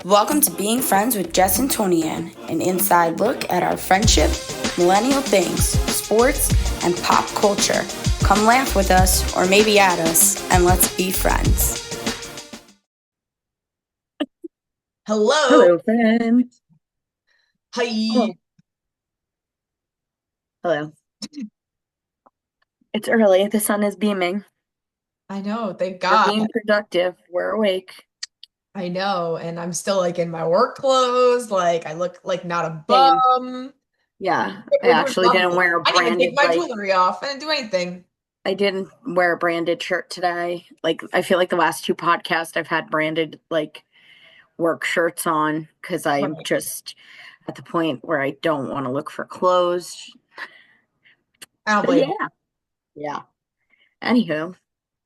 Welcome to Being Friends with Jess and Tony-Ann, an inside look at our friendship, millennial things, sports, and pop culture. Come laugh with us, or maybe at us, and let's be friends. Hello. Hello, friend. Hi. Oh, hello. It's early. The sun is beaming. I know, thank We're God. being productive. We're awake. I know. And I'm still like in my work clothes. Like I look like not a Same. bum. Yeah, I We're doing actually didn't lovely. wear a I didn't even take branded my jewelry off. I didn't do anything. I didn't wear a branded shirt today. Like, I feel like the last two podcasts I've had branded work shirts on because I'm Right. just at the point where I don't want to look for clothes. I don't But blame yeah, yeah. Anywho,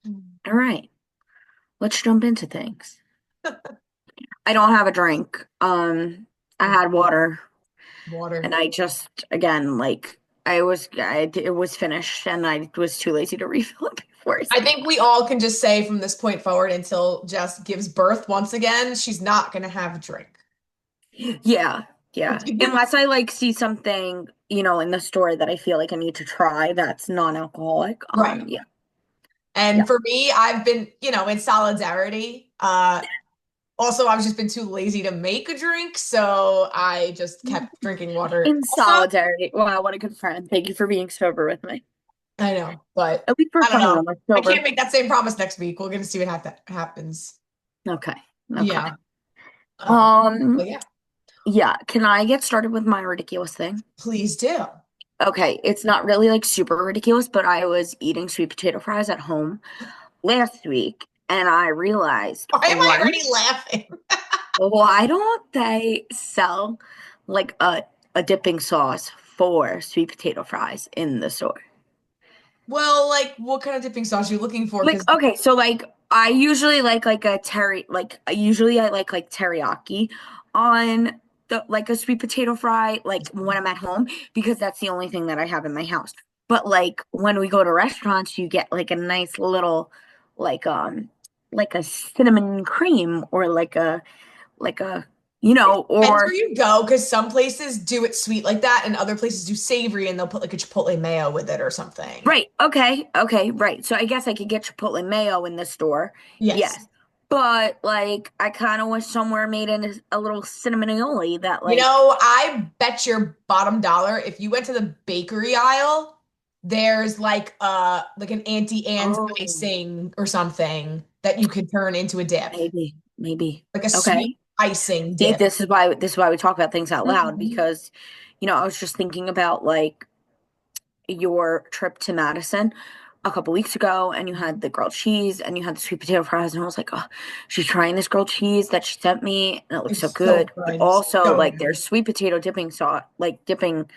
you. all right. Let's jump into things. I don't have a drink. I had water. And Water. I just, again, it was finished and I was too lazy to refill it before I I sleep. think we all can just say from this point forward until Jess gives birth once again, she's not gonna have a drink. Yeah, yeah. Unless I see something, in the store that I feel like I need to try that's non-alcoholic. Right. Yeah, And yeah. for me, I've been, in solidarity. Also, I've just been too lazy to make a drink, so I just kept drinking water. In Also, solidarity. Wow, what a good friend. Thank you for being sober with me. I know, but At least we're I don't funny know. when we're I can't sober. make that same promise next week. We're gonna see what happens. Okay, okay. Yeah. Um, But yeah, yeah. Can I get started with my ridiculous thing? please do. Okay, it's not really super ridiculous, but I was eating sweet potato fries at home last week and I realized Why am I already laughing? why don't they sell like a dipping sauce for sweet potato fries in the store? Well, like, what kind of dipping sauce are you looking for? Like, Because okay, so I usually like a usually I like teriyaki on the a sweet potato fry like when I'm at home because that's the only thing that I have in my house. But when we go to restaurants, you get a nice little like um like a cinnamon cream or like a depends or where you go, because some places do it sweet like that, and other places do savory, and they'll put like a chipotle mayo with it or something. right. Okay, right. So I guess I could get Chipotle mayo in the store. Yes. Yes. But I kind of wish somewhere made in a little cinnamon aioli that I bet your bottom dollar if you went to the bakery aisle, there's like an Auntie Anne's oh, icing or something that you could turn into a dip, maybe. like a sweet Okay. icing See, dip. this is why we talk about things out loud Mhm. because I was just thinking about your trip to Madison a couple weeks ago and you had the grilled cheese and you had the sweet potato fries and I was like, oh, she's trying this grilled cheese that she sent me and it looks so It's so good. But good. also So their good. sweet potato dipping sauce, dipping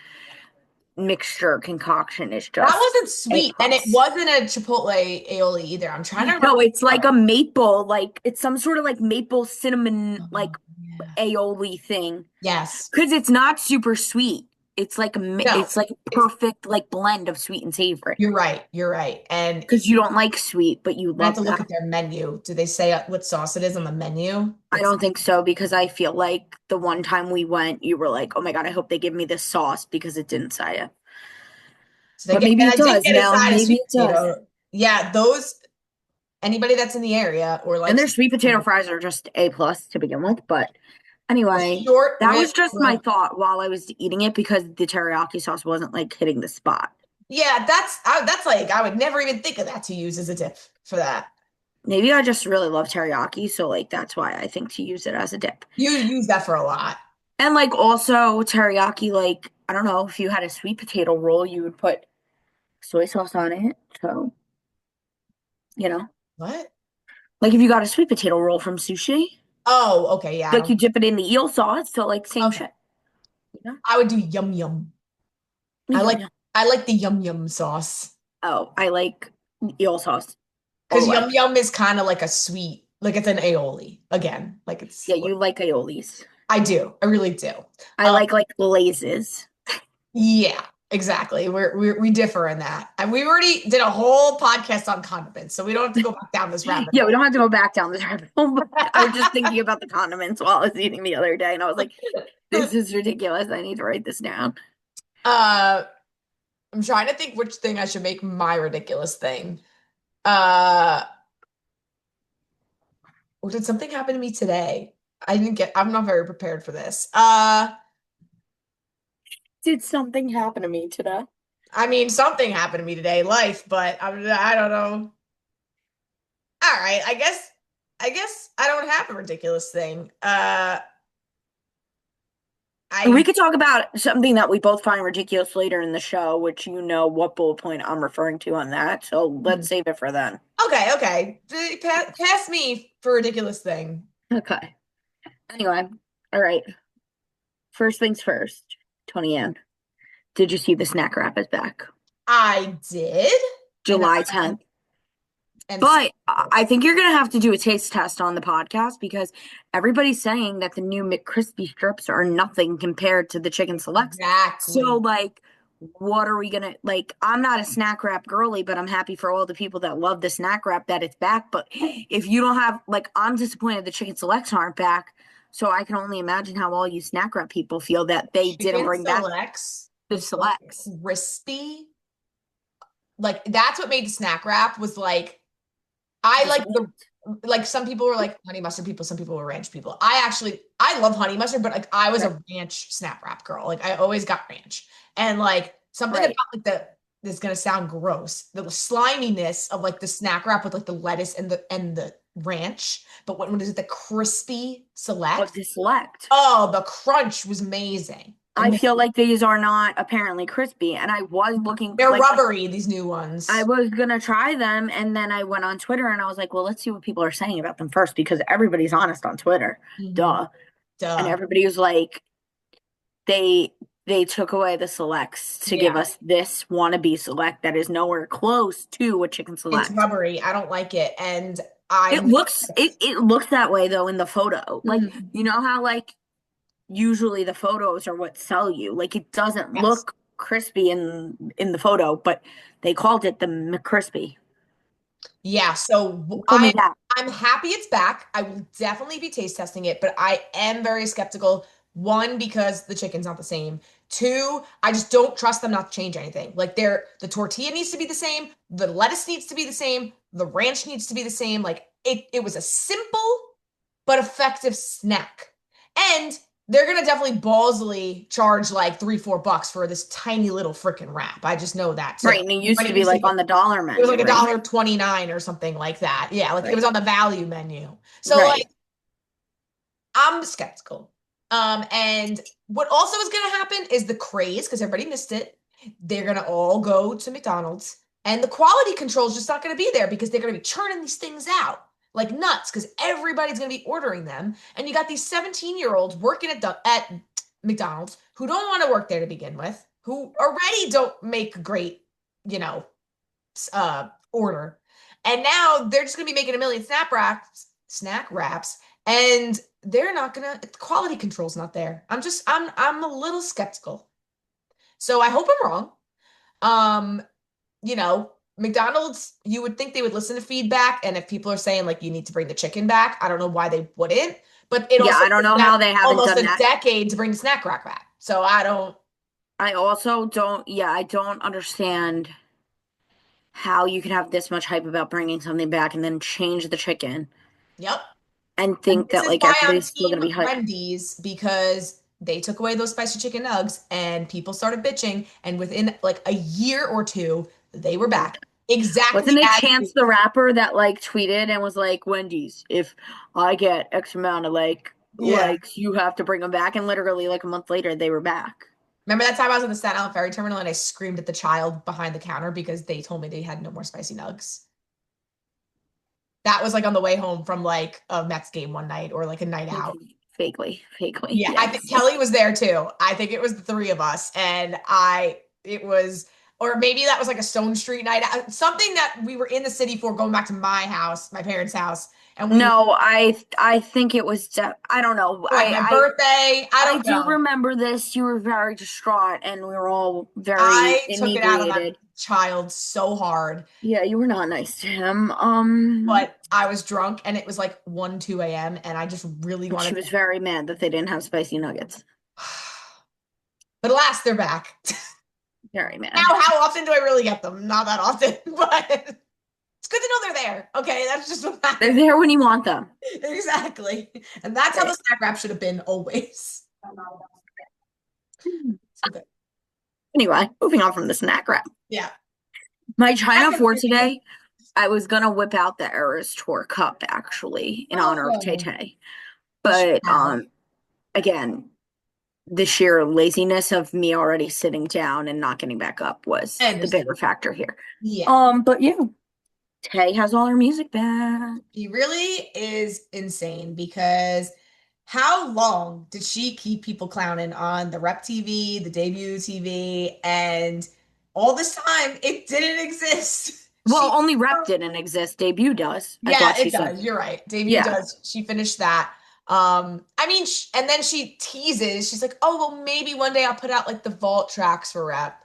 mixture concoction is That just wasn't A sweet, and it plus. wasn't a Chipotle aioli either. I'm trying to No, remember it's what like it a maple, it's some sort of maple cinnamon was. Yeah. aioli thing. Yes. Because it's not super sweet. No, it's like a it's perfect blend of sweet and savory. you're right. You're right. And Because you don't like sweet, but you I have to love look at that. their menu. Do they say what sauce it is on the menu? I It's don't think so because I feel like the one time we went, you were like, "Oh my God, I hope they give me this sauce because it didn't say it." so they But get, maybe and it I did does get a now. side of Maybe sweet it does. potato. Yeah, those anybody that's in the area or And likes their sweet potato fries are just A plus to begin with. But a anyway, short that rib. was just my thought while I was eating it because the teriyaki sauce wasn't hitting the spot. Yeah, that's like I would never even think of that to use as a dip for that. Maybe I just really love teriyaki, so that's why I think to use it as a dip. You use that for a lot. And also teriyaki, I don't know, if you had a sweet potato roll, you would put soy sauce on it. So, you know, What? if you got a sweet potato roll from sushi, Oh, okay, yeah, I you don't. dip it in the eel sauce, so same Okay, shit, you know? I would do yum yum. I Yum like yum. I like the yum yum sauce Oh, I like eel sauce all because the way. yum yum is kind of like a sweet, like it's an aioli again. Like it's Yeah, you like aiolis. I do, I really do. I Um, like glazes. yeah. Exactly. We differ in that. And we already did a whole podcast on condiments, so we don't have to go back down this rabbit Yeah, we hole. don't have to go back down this rabbit hole. But I was just thinking about the condiments while I was eating the other day, and I was like, this is ridiculous. I need to write this down. Uh, I'm trying to think which thing I should make my ridiculous thing. Uh, well, did something happen to me today? I'm not very prepared for this. Did something happen to me today? I mean, something happened to me today, life, but I don't know. All right, I guess I don't have a ridiculous thing. We I could talk about something that we both find ridiculous later in the show, which you know what bullet point I'm referring to on that. So let's save it for then. okay. Pass me for ridiculous thing. Okay. Anyway, all right. First things first, Tony Ann, did you see the snack wrap is back? I did, and July 10th. and But I think you're going to have to do a taste test on the podcast because everybody's saying that the new McCrispy strips are nothing compared to the chicken selects. So, exactly. like, what are we going to like? I'm not a snack wrap girly, but I'm happy for all the people that love the snack wrap that it's back. But if you don't have, like, I'm disappointed the chicken selects aren't back. So I can only imagine how all you snack wrap people feel that they didn't Chicken bring back selects the was so selects. crispy. Like that's what made the snack wrap was like I The like select. the like some people were like honey mustard people, some people were ranch people. I love honey mustard, but like I was Right. a ranch snap wrap girl. Like I always got ranch. And like something about Right. like this is gonna sound gross. The sliminess of like the snack wrap with like the lettuce and the ranch. But when is it the crispy Of select? the select. Oh, the crunch was amazing. I feel like these are not apparently crispy, and I was looking They're like rubbery, these new I ones. was gonna try them, and then I went on Twitter and I was like, well, let's see what people are saying about them first because everybody's honest on Twitter, Mhm. duh. And Duh. everybody was like, they they took away the selects to give Yeah. us this wannabe select that is nowhere close to a chicken It's select. rubbery. I don't like it. And It I'm looks it looks that way though in the photo. Like Mhm. you know how like usually the photos are what sell you. Like it doesn't Yes. look crispy in the photo, but they called it the McCrispy. Yeah, so They told me that. I'm happy it's back. I will definitely be taste testing it, but I am very skeptical. One, because the chicken's not the same. Two, I just don't trust them not to change anything. Like the tortilla needs to be the same, the lettuce needs to be the same, the ranch needs to be the same. Like it was a simple but effective snack. And they're gonna definitely ballsily charge like $3-4 for this tiny little freaking wrap. I just know that too. Right, and it used But to it be used to like be on the dollar it was menu, like a right? dollar 29 or something like that. Yeah, like it was Right. on the value menu. So like Right. I'm skeptical. And what also is gonna happen is the craze, because everybody missed it. They're gonna all go to McDonald's, and the quality control is just not gonna be there because they're gonna be churning these things out like nuts because everybody's gonna be ordering them. And you got these 17-year-olds working at McDonald's who don't want to work there to begin with, who already don't make great, you know, order. And now they're just gonna be making a million snack wraps, and they're not gonna quality control's not there. I'm a little skeptical. So I hope I'm wrong. Um, you know, McDonald's, you would think they would listen to feedback, and if people are saying like you need to bring the chicken back, I don't know why they wouldn't. But it Yeah, also I don't took know them how they haven't almost done a that. decade to bring the snack rack back. So I don't. I also don't, yeah, I don't understand how you can have this much hype about bringing something back and then change the chicken Yep. and And think this that is like why I'm everybody's still team gonna be hyped. Wendy's because they took away those spicy chicken nugs and people started bitching. And within like a year or two, they were back exactly Wasn't it as Chance the Rapper that like tweeted and was like, Wendy's, if I get X amount of like yeah. likes, you have to bring them back. And literally like a month later, they were back. Remember that time I was at the Staten Island Ferry Terminal and I screamed at the child behind the counter because they told me they had no more spicy nugs? That was like on the way home from like a Mets game one night or like a night out. Vaguely, Yeah, I think yes. Kelly was there too. I think it was the three of us, and it was, or maybe that was like a Stone Street night, something that we were in the city for, going back to my house, my parents' house, and we No, I think it was I don't know. like my birthday. I I don't do know. remember this. You were very distraught and we were all very I took it out on that inebriated. child so hard, Yeah, you were not nice to him. but I was drunk and it was like 1, 2 a.m. and I just really She wanted was very mad that they didn't have spicy nuggets. to. But alas, they're back. Very Now, mad. how often do I really get them? Not that often, but it's good to know they're there. Okay, that's just what They're matters. there when you want them. Exactly. And that's how the snack wrap should have been always. So good. Anyway, moving on from the snack wrap. Yeah. My Back China in for movie. today, I was gonna whip out the Eras Tour cup actually in honor of Tay Oh, Tay. you should But have. again, the sheer laziness of me already sitting down and not getting back up I was the bigger understand. factor here. Yeah. But yeah, Tay has all her music back. He really is insane because how long did she keep people clowning on the rep TV, the debut TV, and all this time it didn't exist. Well, She only Rep didn't exist. Debut does. I Yeah, thought she it said. does. You're right. Debut Yeah. does. She finished that. I mean, and then she teases. She's like, "Oh, well, maybe one day I'll put out like the vault tracks for rep."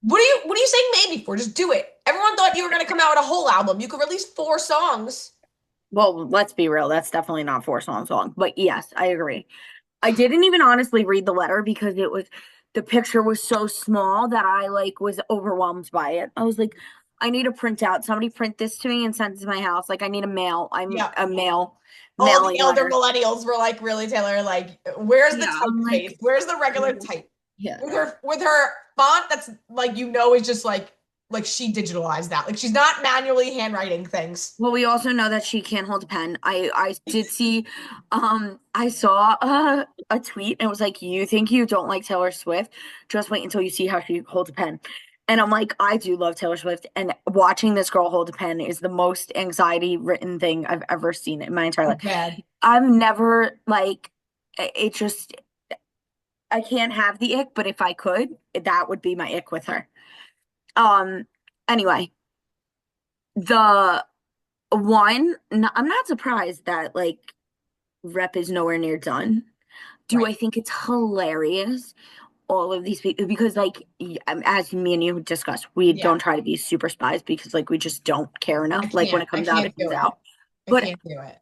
What are you saying maybe for? Just do it. Everyone thought you were gonna come out with a whole album. You could release 4 songs. Well, let's be real. That's definitely not 4 songs long. But yes, I agree. I didn't even honestly read the letter because the picture was so small that I like was overwhelmed by it. I was like, I need a printout. Somebody print this to me and send it to my house. Like I need a mail. I'm Yeah. a All the mailing elder letter. millennials were like, "Really, Taylor? Like, where's the Yeah, I'm typeface? like, Where's the regular type?" yeah. With her font that's like is just like she digitalized that. Like she's not manually handwriting things. Well, we also know that she can't hold a pen. I did see, I saw a tweet and it was like, you think you don't like Taylor Swift? Just wait until you see how she holds a pen. And I'm like, I do love Taylor Swift, and watching this girl hold a pen is the most anxiety written thing I've ever seen in my entire Oh, life. bad. I've never like it just I can't have the ick, but if I could, that would be my ick with her. Um, anyway, the I'm not surprised that like rep is nowhere near done. Do Right. I think it's hilarious? All of these people, because like as me and you discussed, we Yeah. don't try to be super spies because like we just don't care I enough. Like when can't. it I comes out, can't it do comes it. out. I But can't do it.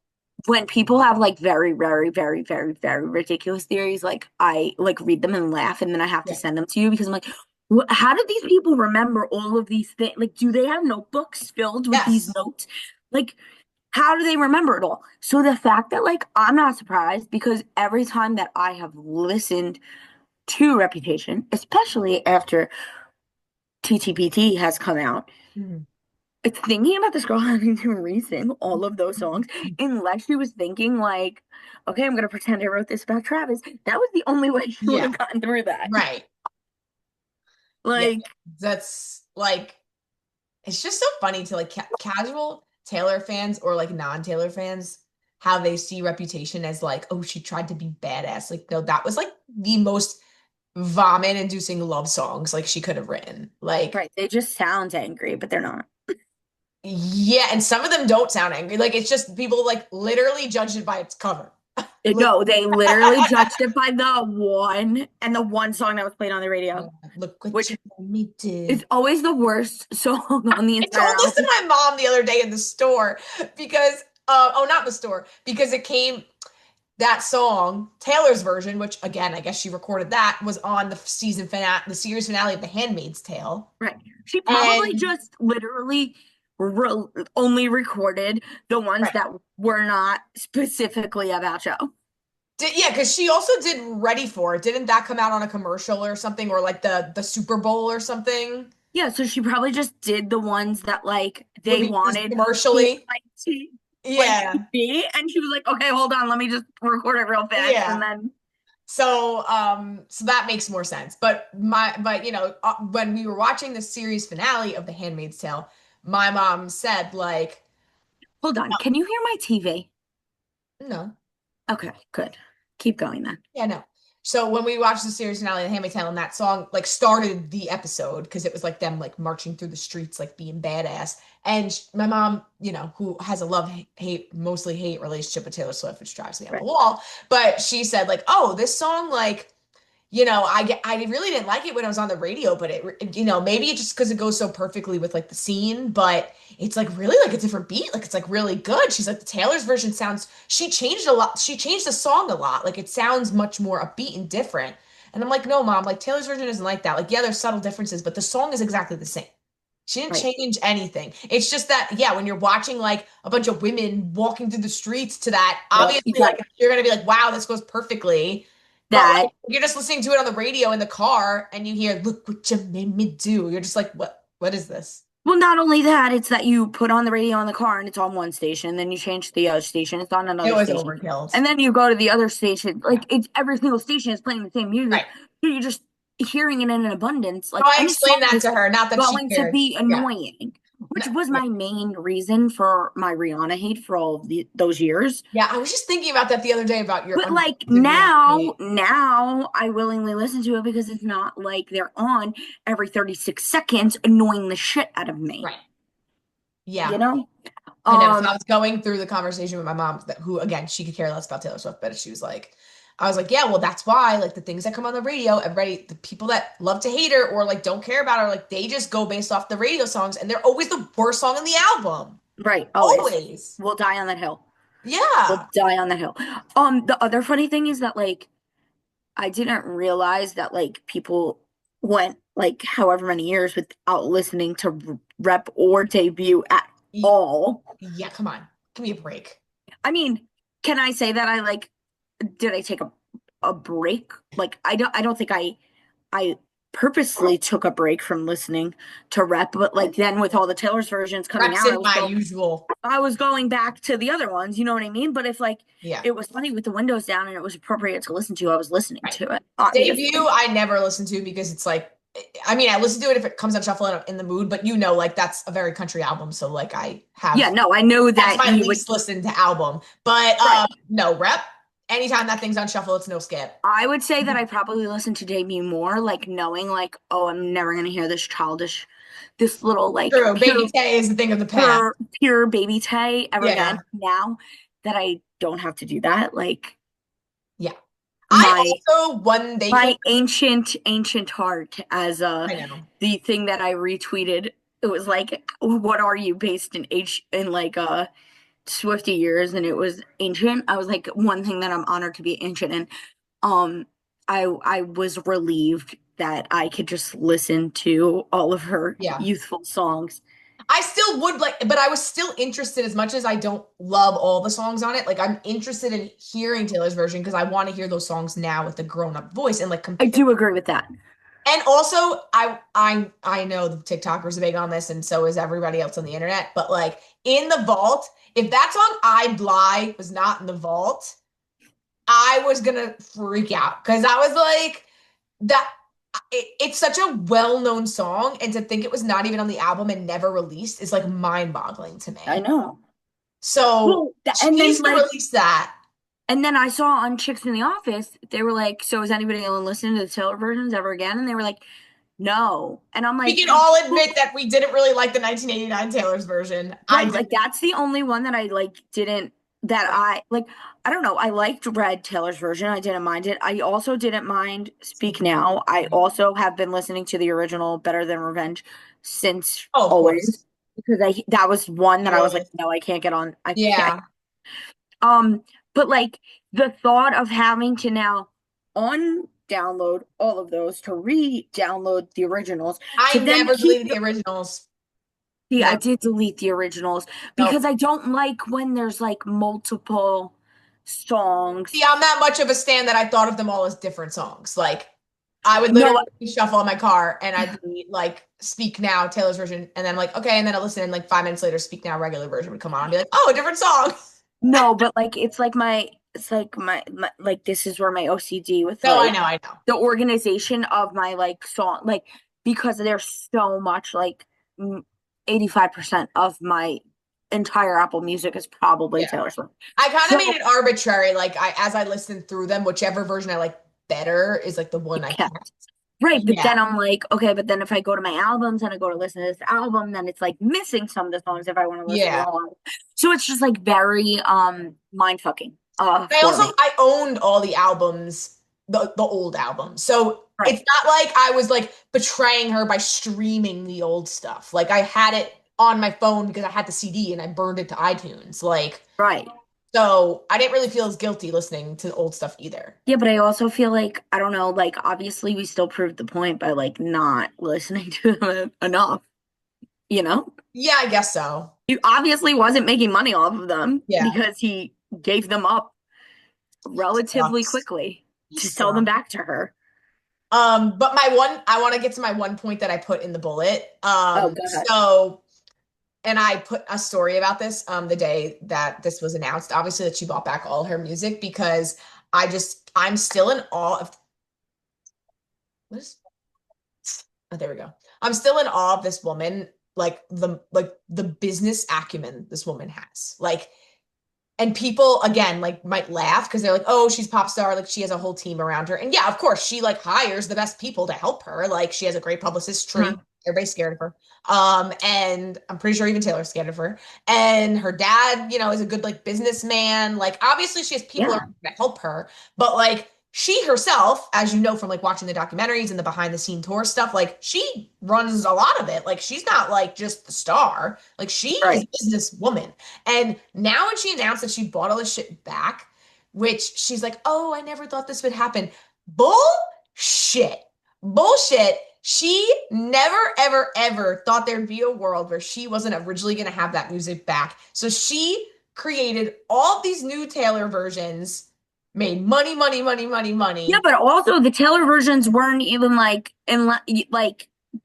when people have like very, very, very, very, very ridiculous theories, like I like read them and laugh, and then I have to Yeah. send them to you because I'm like, how do these people remember all of these things? Like, do they have notebooks filled with these Yes. notes? Like, how do they remember it all? So the fact that like I'm not surprised because every time that I have listened to Reputation, especially after TTPT has come out, Mhm. it's thinking about this girl having to re-sing all of those songs unless she was thinking like, okay, I'm gonna pretend I wrote this about Travis. That was the only way she would Yeah. have gotten through that. Right. Yeah. Like, That's like it's just so funny to like casual Taylor fans or like non-Taylor fans how they see Reputation as like, oh, she tried to be badass. Like, no, that was like the most vomit-inducing love songs like she could have written. Like, right, they just sound angry, but they're not. yeah, and some of them don't sound angry. Like, it's just people like literally judged it by its cover. Look, No, they literally judged it by the one song that was played on the radio, look what which you made me is do. always the worst song on the I entire told this to album. my mom the other day in the store because, oh, not in the store, because it came that song, Taylor's version, which again, I guess she recorded that, was on the season finale, the series finale of The Handmaid's Tale. Right. She probably And just literally re only recorded the ones right. that were not specifically about Joe. Yeah, because she also did Ready For It. Didn't that come out on a commercial or something, or like the Super Bowl or something? Yeah, so she probably just did the ones that like Would they be used wanted for commercially. like Yeah, TV, and she was like, okay, hold on, let me just record it real fast, and yeah. then So that makes more sense. But when we were watching the series finale of The Handmaid's Tale, my mom said like, hold on. Can you hear my TV? no, Okay, good. Keep going then. yeah, no. So when we watched the series finale of Handmaid's Tale, and that song like started the episode because it was like them like marching through the streets, like being badass. And my mom, who has a love hate, mostly hate relationship with Taylor Swift, which drives me up the Right. wall. But she said like, oh, this song like I really didn't like it when I was on the radio, but maybe it's just because it goes so perfectly with like the scene, but it's like really like a different beat. Like it's like really good. She's like the Taylor's version she changed a lot. She changed the song a lot. Like it sounds much more upbeat and different. And I'm like, no, mom, like Taylor's version isn't like that. Like, yeah, there's subtle differences, but the song is exactly the same. She didn't Right. change anything. It's just that, yeah, when you're watching like a bunch of women walking through the streets to that, obviously, Right. like you're gonna be like, wow, this goes perfectly. But That like you're just listening to it on the radio in the car and you hear, look what you made me do. You're just like, what is this? Well, not only that, it's that you put on the radio in the car and it's on one station, then you change to the other station, it's on It another was station. overkill. And then you go to the other station. Yeah. Like it's every single station is playing the same music. Right. So you're just hearing it in an abundance. So Like I any explained song that is to her, not that she going to cared. be Yeah. annoying. No, Which was yeah. my main reason for my Rihanna hate for all of those years. Yeah, I was just thinking about that the other day about your But like Rihanna hate. now I willingly listen to it because it's not like they're on every 36 seconds annoying the shit out of me. Right. Yeah. You know? I know. So I was going through the conversation with my mom, who again, she could care less about Taylor Swift, but she was like, I was like, yeah, well, that's why, like, the things that come on the radio, everybody, the people that love to hate her or like don't care about her, like, they just go based off the radio songs, and they're always the worst song in the album. Right. Always. We'll die on that hill. We'll Yeah. die on that hill. The other funny thing is that like I didn't realize that like people went like however many years without listening to Rep or Debut at all. Yeah, come on. Give me a break. I mean, can I say that did I take a break? Like I don't think I purposely took a break from listening to Rep, but like then with all the Taylor's versions coming Reps out, in my usual. I was going back to the other ones, you know what I mean? But if like Yeah. it was funny with the windows down and it was appropriate to listen to, I was listening Right. to it. Obviously. Debut, I never listen to because it's like, I mean, I listen to it if it comes on shuffle and I'm in the mood, but like that's a very country album, so like I have. Yeah, no, I know That's that my you least listened to album, but Right. no, Rep. Anytime that thing's on shuffle, it's no skip. I would say that I probably listen to Debut more, like knowing like, oh, I'm never gonna hear this little like True, Baby Tay is the thing of the past. Pure Baby Tay ever Yeah. again. Now that I don't have to do that, like Yeah. my ancient heart as I know. the thing that I retweeted. It was like, what are you based in like Swiftie years, and it was ancient. I was like, one thing that I'm honored to be ancient, and I was relieved that I could just listen to all of her youthful songs. I still would like, but I was still interested, as much as I don't love all the songs on it. Like I'm interested in hearing Taylor's version because I want to hear those songs now with a grown-up voice and like compare. I do agree with that. And also, I know the TikTokers are big on this, and so is everybody else on the internet. But like in the vault, if that song "I Lie" was not in the vault, I was gonna freak out because I was like, that. It's such a well-known song, and to think it was not even on the album and never released is like mind-boggling to me. I know. So she needs to release that. And then I saw on Chicks in the Office, they were like, so is anybody going to listen to the Taylor versions ever again? And they were like, no. And I'm like, we can all admit that we didn't really like the 1989 Taylor's version. Right, like that's the only one that I like didn't that I like. I don't know. I liked Red Taylor's version. I didn't mind it. I also didn't mind Speak Now. I also have been listening to the original Better Than Revenge since always because that was one that I was like, no, I can't get on. I can't. But like the thought of having to now download all of those to re-download the originals. I never deleted the originals. Yeah, I did delete the originals because I don't like when there's like multiple songs. See, I'm that much of a stan that I thought of them all as different songs. Like I would literally shuffle in my car and I'd be like, Speak Now, Taylor's version. And then I'm like, okay. And then I listen and like 5 minutes later, Speak Now, regular version would come on and be like, oh, a different song. No, but like, it's like my like, this is where my OCD with I know. The organization of my like song, like, because there's so much, like 85% of my entire Apple Music is probably Taylor Swift. I kind of made it arbitrary. Like as I listened through them, whichever version I like better is like the one I kept. kept. Right, but Yeah. then I'm like, okay, but then if I go to my albums and I go to listen to this album, then it's like missing some of the songs if I want to listen to the Yeah. whole album. So it's just like very mind fucking I for also me. I owned all the albums, the old albums. So Right. it's not like I was like betraying her by streaming the old stuff. Like I had it on my phone because I had the CD and I burned it to iTunes. Like Right. so I didn't really feel as guilty listening to the old stuff either. Yeah, but I also feel like I don't know, like obviously we still proved the point by like not listening to them enough, you know? Yeah, I guess so. He obviously wasn't making money off of them Yeah. because he gave them up relatively Sucks. quickly He to sell them sucks. back to her. But my one, I want to get to my one point that I put in the bullet. Oh, go ahead. And I put a story about this the day that this was announced, obviously that she bought back all her music because I'm still in awe of what is oh, there we go. I'm still in awe of this woman, like the business acumen this woman has. Like and people again like might laugh because they're like, oh, she's pop star, like she has a whole team around her. And yeah, of course, she like hires the best people to help her. Like she has a great publicist tree. Mhm. Everybody's scared of her. And I'm pretty sure even Taylor's scared of her. And her dad, is a good like businessman. Like obviously she has people Yeah, around her to help her, but like she herself, as you know from like watching the documentaries and the behind the scene tour stuff, like she runs a lot of it. Like she's not like just the star. Like she is right. a businesswoman. And now when she announced that she bought all this shit back, which she's like, oh, I never thought this would happen. Bullshit. Bullshit. She never, ever, ever thought there'd be a world where she wasn't originally going to have that music back. So she created all these new Taylor versions, made money, money, money, money, Yeah, money. but also the Taylor versions weren't even like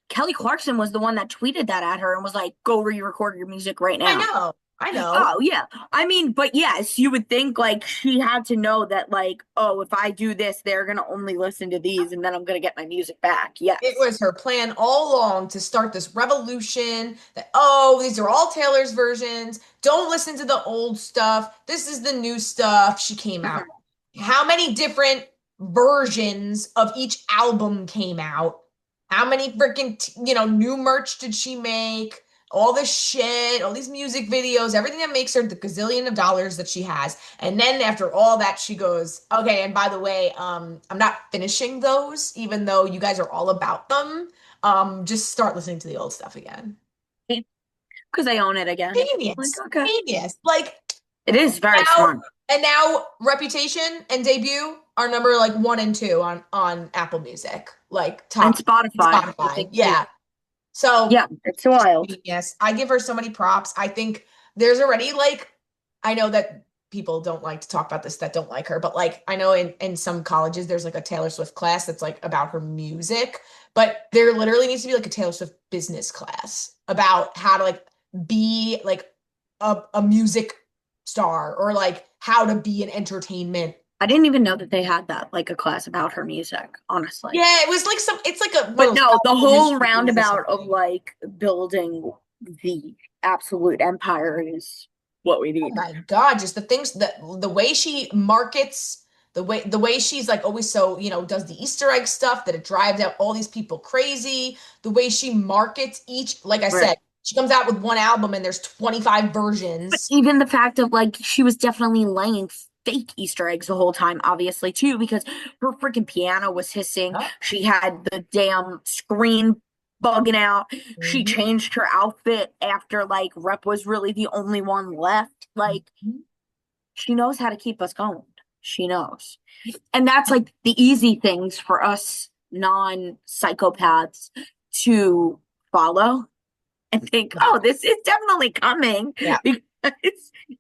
Kelly Clarkson was the one that tweeted that at her and was like, "Go re-record your music right I now." know. I know. Oh yeah. I mean, but yes, you would think like she had to know that like, oh, if I do this, they're gonna only listen to these and then I'm gonna get my music back. It Yes. was her plan all along to start this revolution that, oh, these are all Taylor's versions. Don't listen to the old stuff. This is the new stuff. She came out. Mhm. How many different versions of each album came out? How many freaking, new merch did she make? All this shit, all these music videos, everything that makes her the gazillion of dollars that she has. And then after all that, she goes, okay, and by the way, I'm not finishing those, even though you guys are all about them. Just start listening to the old stuff again. Because I own it again. Like, Genius. okay. Genius. Like It is very now smart. and now Reputation and Debut are number like 1 and 2 on Apple Music. Like And top Spotify, I Spotify. think too. Yeah. So Yeah, it's wild. genius. I give her so many props. I think there's already like, I know that people don't like to talk about this that don't like her, but like I know in some colleges there's like a Taylor Swift class that's like about her music, but there literally needs to be like a Taylor Swift business class about how to like be like a music star or like how to be an entertainment. I didn't even know that they had that, like a class about her music, honestly. Yeah, it was like it's like a one But of those no, the whole mysteries or roundabout of something. like building the absolute empire is what we Oh need. my God, just the things that the way she markets, the way she's like always so, does the Easter egg stuff that it drives out all these people crazy, the way she markets each, like I Right. said, she comes out with one album and there's 25 But versions. even the fact of like she was definitely laying fake Easter eggs the whole time, obviously, too, because her freaking piano was hissing. Yep. She had the damn screen bugging out. She Mhm. changed her outfit after like Rep was really the only one left. Like Mhm. she knows how to keep us going. She knows. And that's like the easy things for us non-psychopaths to follow and think, Yeah. oh, this is definitely coming Yeah. because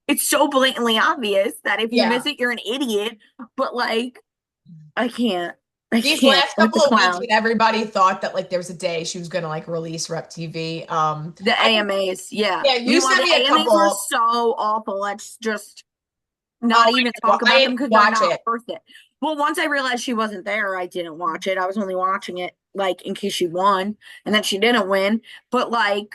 it's so blatantly obvious that if you Yeah. miss it, you're an idiot. But like, I can't, I These can't last with couple the of weeks clown. when everybody thought that like there was a day she was gonna like release Rep TV. The AMAs, yeah. Yeah, you Meanwhile, sent the me a AMAs were couple. so awful. Let's just Oh, not even talk I about them didn't because they're watch not it. worth it. Well, once I realized she wasn't there, I didn't watch it. I was only watching it like in case she won, and then she didn't win. But like,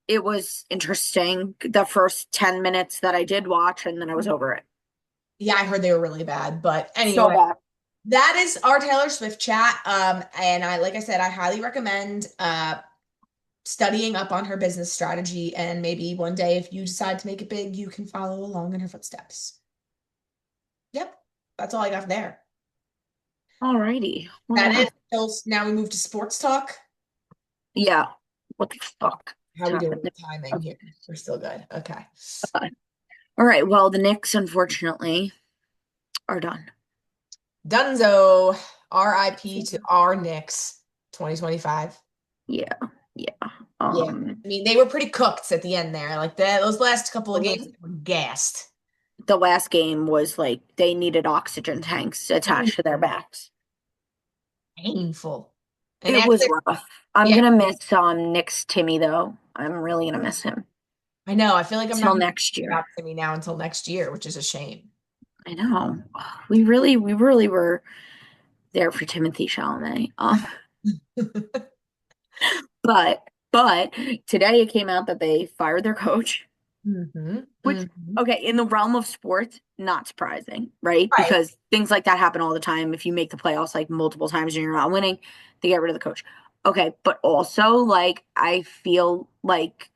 it was interesting the first 10 minutes that I did watch, and then I was over it. Yeah, I heard they were really bad, but So anyway. bad. that is our Taylor Swift chat. And like I said, I highly recommend studying up on her business strategy. And maybe one day, if you decide to make it big, you can follow along in her footsteps. Yep, that's all I got there. Alrighty. That Well, is. So now we move to sports talk. yeah. What the fuck How we doing happened with timing here? We're still good. Okay. there? All right. Well, the Knicks, unfortunately, are done. Dunzo, RIP to our Knicks 2025. Yeah. Yeah. Yeah. Um, I mean, they were pretty cooked at the end there. Like those last couple of games they were gassed. the last game was like they needed oxygen tanks attached to their backs. Painful. And It was after, rough. I'm yeah, gonna miss Nick's Timmy though. I'm really gonna miss him I know. I feel like I'm not till gonna next hear year. about Timmy now until next year, which is a shame. I know. We really were there for Timothy Chalamet. But today it came out that they fired their coach, hmm which hmm okay, in the realm of sports, not surprising, right? Right. Because things like that happen all the time. If you make the playoffs like multiple times and you're not winning, they get rid of the coach. Okay, but also like I feel like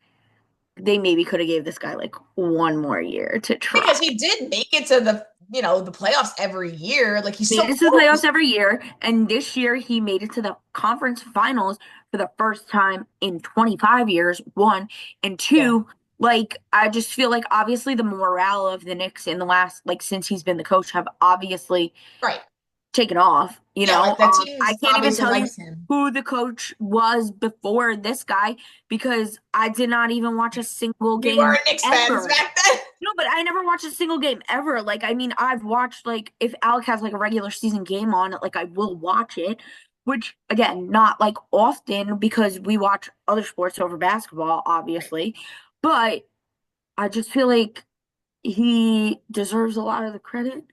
they maybe could have gave this guy like one more year to try. Because he did make it to the playoffs every year. Like he's Made so it to the close. playoffs every year, and this year he made it to the conference finals for the first time in 25 years. One and Yeah. two, like I just feel like obviously the morale of the Knicks in the last like since he's been the coach have obviously Right. taken off. Yeah, like that team I can't even obviously tell you likes him. who the coach was before this guy because I did not even watch a single We game weren't Knicks fans ever. back then. No, but I never watched a single game ever. Like, I mean, I've watched like if Alec has like a regular season game on, like I will watch it, which again, not like often because we watch other sports over basketball, Right. obviously. But I just feel like he deserves a lot of the credit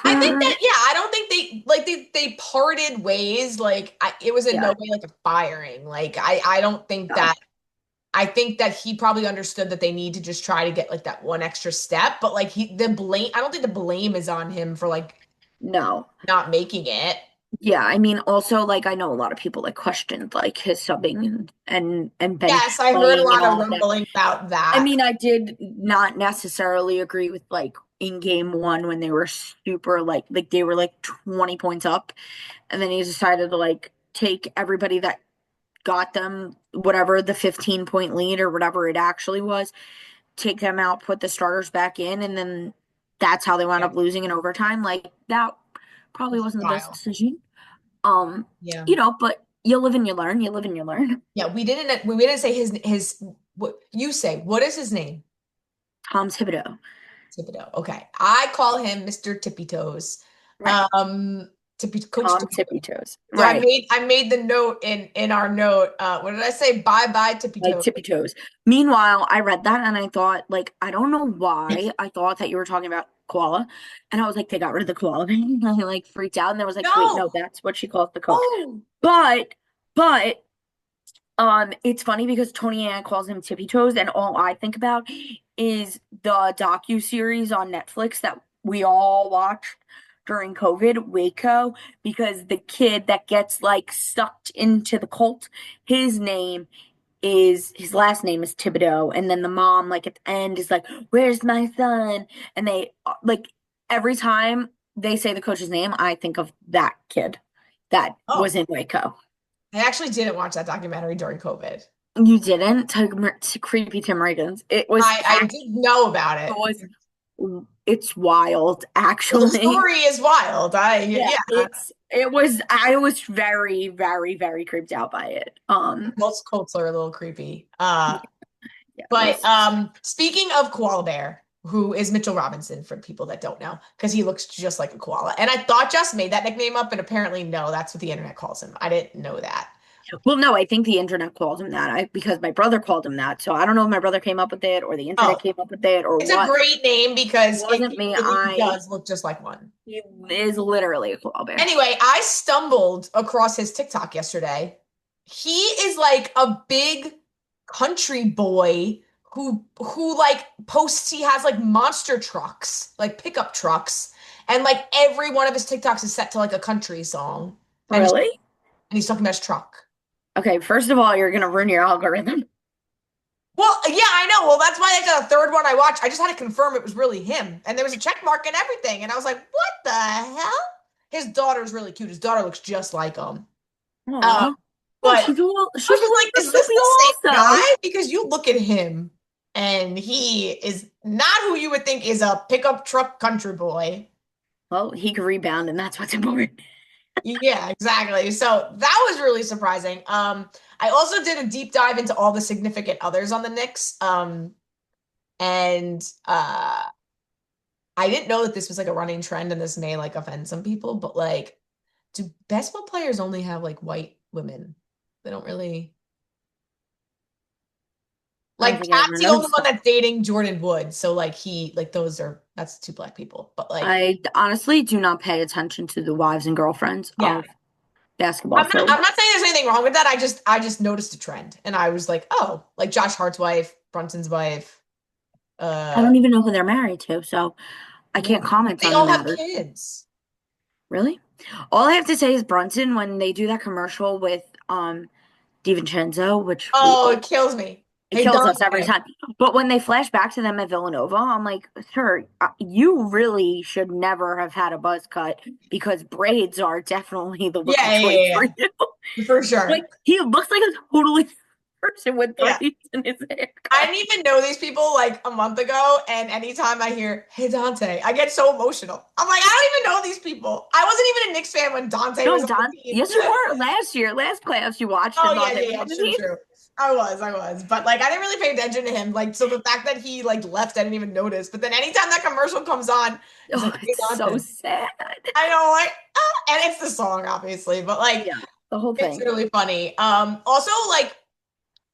I think for that yeah, I don't think they parted ways. Like it was in no yeah, way like a firing. Like I don't think yeah. that I think that he probably understood that they need to just try to get like that one extra step. But like the blame, I don't think the blame is on him for like No. not making it. Yeah, I mean also like I know a lot of people like questioned like his subbing and Yes, bench I heard a playing and lot of all of that. rumbling about I that. mean, I did not necessarily agree with like in game one when they were super like they were like 20 points up and then he decided to like take everybody that got them whatever the 15-point lead or whatever it actually was, take them out, put the starters back in, and then that's how they wound Yeah, up losing in overtime. Like that probably it's wasn't the best wild. decision. Yeah. But you live and you learn, you live and you learn. Yeah, we didn't say his what you say. What is his name? Tom Thibodeau. Thibodeau. Okay. I call him Mr. Tippy Toes. Right. Um Coach Tom Tippy Tippy Toes. Toes. So I Right. made I made the note in our note. What did I say? Bye bye Tippy Like Toes. tippy toes. Meanwhile, I read that and I thought, like, I don't know why I thought that you were talking about koala. And I was like, they got rid of the koala thing. I like freaked out and I was like, wait, no, No. that's what she calls the coach. Oh. But, but, it's funny because Tony Ann calls him tippy toes, and all I think about is the docu-series on Netflix that we all watched during COVID, Waco, because the kid that gets like sucked into the cult, his name is his last name is Thibodeau, and then the mom like at the end is like, "Where's my son?" And they like every time they say the coach's name, I think of that kid that was Oh. in Waco. I actually didn't watch that documentary during COVID. You didn't to creepy Tim Riggins. It was I did know about it it. was it's wild Well, the actually. story is wild. Yeah, Yeah. it was I was very very very creeped out by it. Most cults are a little creepy. Yeah, yeah, it But was speaking of koala bear, who is Mitchell Robinson for people that don't know, because he looks just like a koala. And I thought Jess made that nickname up, and apparently no, that's what the internet calls him. I didn't know that. well, no, I think the internet called him that. Because my brother called him that. So I don't know if my brother came up with it or the internet Oh, came up with it or it's a what. great name It because it wasn't me. really does look just like one. He is literally a koala bear. Anyway, I stumbled across his TikTok yesterday. He is like a big country boy who like posts he has like monster trucks, like pickup trucks, And like every one of his TikToks is set to like a country song. And Really? he's talking about his truck. Okay, first of all, you're gonna ruin your algorithm. Well, yeah, I know. Well, that's why the third one I watched, I just had to confirm it was really him. And there was a check mark and everything. And I was like, what the hell? His daughter's really cute. His daughter looks just like him. Uh, Aw. Oh, but she's I a was just little like, bit is this Snoopy the same also. guy? Because you look at him and he is not who you would think is a pickup truck country boy. Well, he can rebound, and that's what's important. Yeah, exactly. So that was really surprising. I also did a deep dive into all the significant others on the Knicks. And I didn't know that this was like a running trend and this may like offend some people, but like, do basketball players only have like white women? They don't really I don't like think I Pat's ever the only noticed one that. that's dating Jordan Wood. So like that's two black people. But like I honestly do not pay attention to the wives and girlfriends yeah. of basketball. So I'm not saying there's anything wrong with that. I just noticed a trend and I was like, oh, like Josh Hart's wife, Brunson's wife, I uh don't even know who they're married to, so I yeah. can't comment They on the all have matter. kids. Really? All I have to say is Brunson when they do that commercial with DiVincenzo, which we Oh, it kills me. it Hey kills us every Dante. time. But when they flash back to them at Villanova, I'm like, sir, you really should never have had a buzz cut because braids are definitely the look of Yeah, yeah, choice yeah, for you. yeah. For Like sure. he looks like a totally person with Yeah. braids in his I haircut. didn't even know these people like a month ago, and anytime I hear "Hey Dante," I get so emotional. I'm like, I don't even know these people. I wasn't even a Knicks fan when Dante was No, on the Don. team. Yes, you were last year. Last class you watched Oh and yeah, Dante yeah, was yeah, on the true, team. true. I was, but like I didn't really pay attention to him. Like, so the fact that he like left, I didn't even notice. But then anytime that commercial comes on, he's Oh, like, "Hey it's so Dante," sad. I know, like, and it's the song, obviously, but like, Yeah, the whole it's thing. really funny. Also like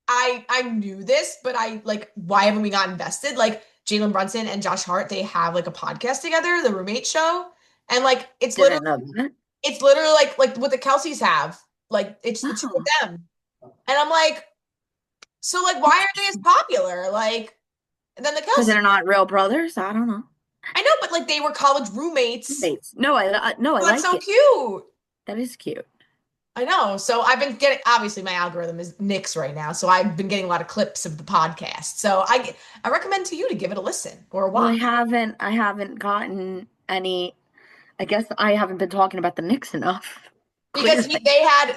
I knew this, but I like why haven't we got invested? Like Jalen Brunson and Josh Hart, they have like a podcast together, the roommate show. And like Didn't know that. it's literally like what the Kelseys have. Like it's the two of Oh, them. And I'm like, so like why are they as popular? Like and then the because Kelseys. they're not real brothers. I don't know. I know, but like they were college roommates. Dates. No, no, I Oh, that's like so it. cute. That is cute. I know. So I've been getting obviously my algorithm is Knicks right now. So I've been getting a lot of clips of the podcast. So I recommend to you to give it a listen or a Well, watch. I haven't gotten any. I guess I haven't been talking about the Knicks enough. Because Clearly.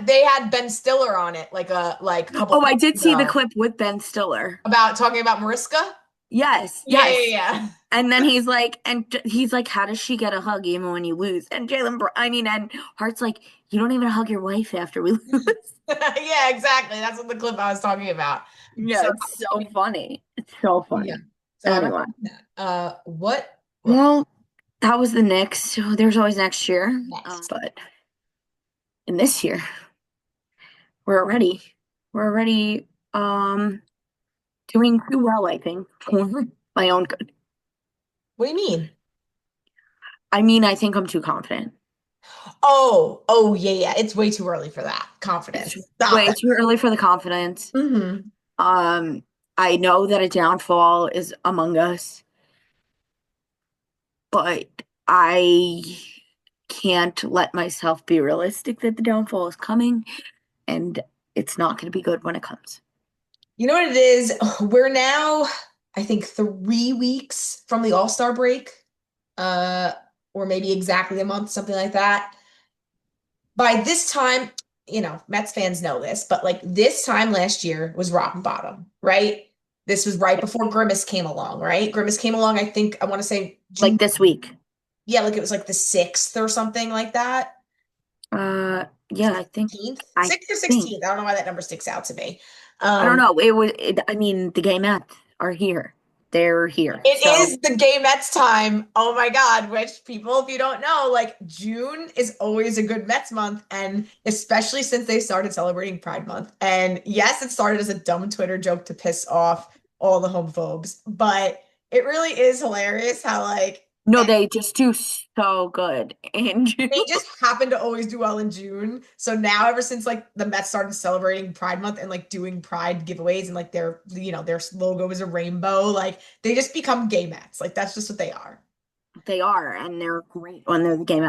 they had Ben Stiller on it like a couple Oh, I months did see the ago clip with Ben Stiller. about talking about Mariska. Yes, Yeah, yeah, yes. yeah. And then he's like, how does she get a hug even when you lose? And and Hart's like, you don't even hug your wife after we lose. Yeah, exactly. That's what the clip I was talking about. Yeah, So it's so funny. It's so yeah. funny. So I Anyway, recommend that. What well, that was the Knicks. So there's always next year. next? But in this year, we're already we're already doing too well, I think, for my own good. What do you mean? I mean, I think I'm too confident. Oh, yeah, yeah. It's way too early for that. It's Confidence. Stop way that. too early for the confidence. Hmm. Um, I know that a downfall is among us, but I can't let myself be realistic that the downfall is coming and it's not going to be good when it comes. You know what it is? We're now, I think, 3 weeks from the All-Star break, uh, or maybe exactly a month, something like that. By this time, Mets fans know this, but like this time last year was rock bottom, right? This was right before Grimace came along, right? Grimace came along, I think, I want to say June. Like this week. Yeah, like it was like the 6th or something like that. Yeah, I think 16th? I 6th or think 16th. I don't know why that number sticks out to me. I don't Um, know. I mean, the game Mets are here. They're here. It So is the gay Mets time. Oh my God, which people, if you don't know, like June is always a good Mets month. And especially since they started celebrating Pride Month. And yes, it started as a dumb Twitter joke to piss off all the homophobes, but it really is hilarious how like no, they just do so good in June. they just happen to always do well in June. So now, ever since like the Mets started celebrating Pride Month and like doing Pride giveaways and like their logo is a rainbow, like they just become gay Mets. Like that's just what they are. they are, and they're great when they're the game.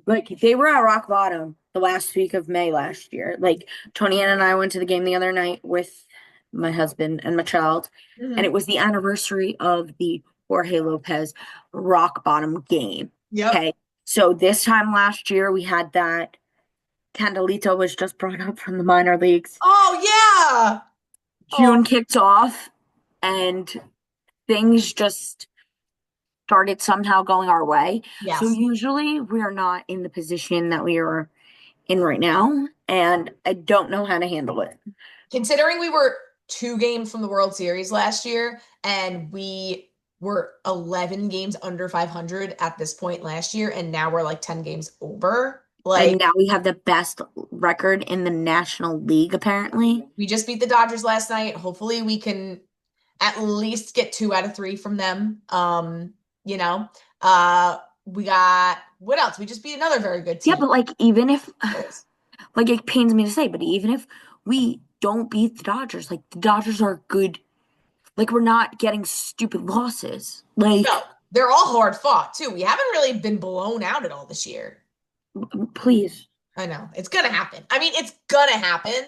Like they were at rock bottom the last week of May last year. Like Tony Ann and I went to the game the other night with my husband and my child, and it Mhm. was the anniversary of the Jorge Lopez rock bottom game. Yep. Okay, so this time last year we had that. Candelito was just brought up from the minor leagues. Oh yeah. Oh June kicked off, and things just started somehow going our way. So yes. usually we're not in the position that we are in right now, and I don't know how to handle it. Considering we were 2 games from the World Series last year and we were 11 games under 500 at this point last year, and now we're like 10 games over. And Like, now we have the best record in the National League, apparently. we just beat the Dodgers last night. Hopefully, we can at least get 2 out of 3 from them. You know, we got what else? We just beat another very good Yeah, team. but like even if like it pains me to say, but even if we don't beat the Dodgers, like the Dodgers are good. Like we're not getting stupid losses. Like No, they're all hard fought too. We haven't really been blown out at all this year. please. I know it's gonna happen. I mean, it's gonna happen.